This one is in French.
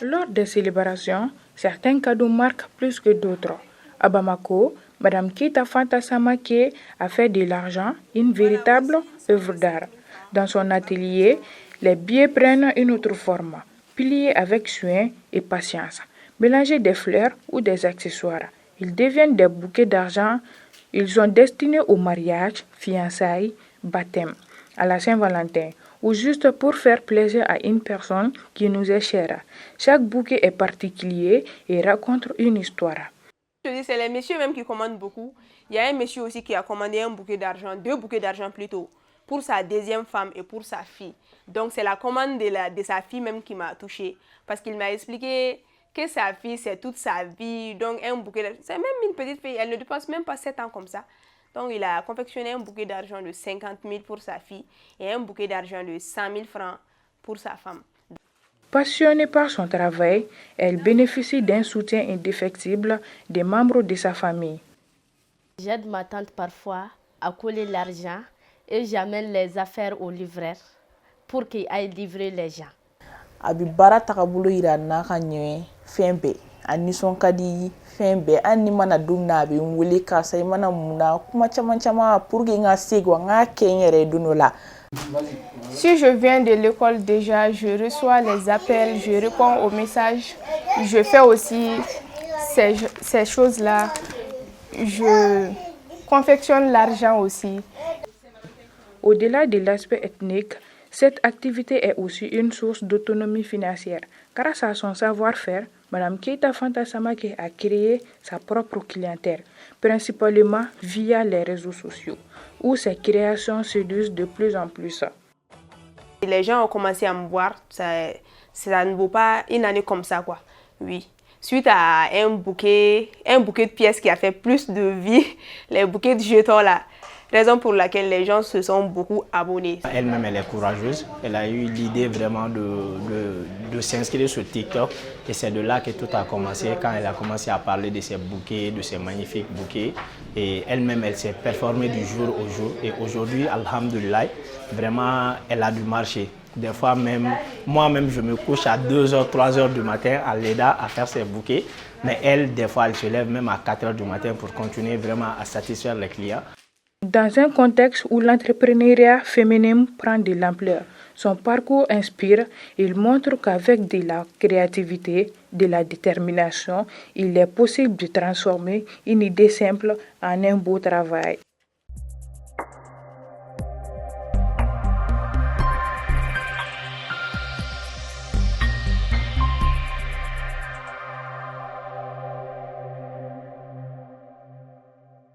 Lors des célébrations, certains cadeaux marquent plus que d'autres. À Bamako, Madame Keita Fanta Samake a fait de l'argent une véritable œuvre d'art. Dans son atelier, les billets prennent une autre forme, pliés avec soin et patience. Mélangés des fleurs ou des accessoires, ils deviennent des bouquets d'argent. Ils sont destinés au mariage, fiançailles, baptême, à la Saint-Valentin ou juste pour faire plaisir à une personne qui nous est chère. Chaque bouquet est particulier et raconte une histoire. Je dis, c'est les messieurs même qui commandent beaucoup. Il y a un monsieur aussi qui a commandé un bouquet d'argent, 2 bouquets d'argent plutôt, pour sa deuxième femme et pour sa fille. Donc c'est la commande de sa fille même qui m'a touchée. Parce qu'il m'a expliqué que sa fille, c'est toute sa vie. Donc un bouquet d'argent, c'est même une petite fille, elle ne dépense même pas 7 ans comme ça. Donc il a confectionné un bouquet d'argent de 50 000 pour sa fille et un bouquet d'argent de 100 000 francs pour sa femme. Passionnée par son travail, elle bénéficie d'un soutien indéfectible des membres de sa famille. J'aide ma tante parfois à coller l'argent et j'amène les affaires au livreur pour qu'il aille livrer les gens. Abi bara tagabolo ira na ka ɲɛ fɛn bɛɛ a nisɔn ka di fɛn bɛɛ hali ni mana don min na a bɛ n wele karisa i mana mun na kuma caman caman pour que n ka se quoi n ka kɛ n yɛrɛ ye don dɔ la. Si je viens de l'école déjà, je reçois les appels, je réponds aux messages, je fais aussi ces choses-là, je confectionne l'argent aussi. Au-delà de l'aspect ethnique, cette activité est aussi une source d'autonomie financière. Grâce à son savoir-faire, Mme Keita Fanta Samake a créé sa propre clientèle, principalement via les réseaux sociaux, où ses créations séduisent de plus en plus. Les gens ont commencé à me voir, ça ne vaut pas une année comme ça, quoi. Oui. Suite à un bouquet de pièces qui a fait plus de vie, les bouquets de jetons là. Raison pour laquelle les gens se sont beaucoup abonnés. Elle-même, elle est courageuse. Elle a eu l'idée vraiment de s'inscrire sur TikTok. Et c'est de là que tout a commencé, quand elle a commencé à parler de ses bouquets, de ses magnifiques bouquets. Et elle-même, elle s'est performée du jour au jour. Et aujourd'hui, alhamdoulilah, vraiment, elle a du marché. Des fois même, moi-même, je me couche à 2h, 3h du matin à l'EDA à faire ses bouquets. Mais elle, des fois, elle se lève même à 4h du matin pour continuer vraiment à satisfaire les clients. Dans un contexte où l'entrepreneuriat féminin prend de l'ampleur, son parcours inspire. Il montre qu'avec de la créativité, de la détermination, il est possible de transformer une idée simple en un beau travail.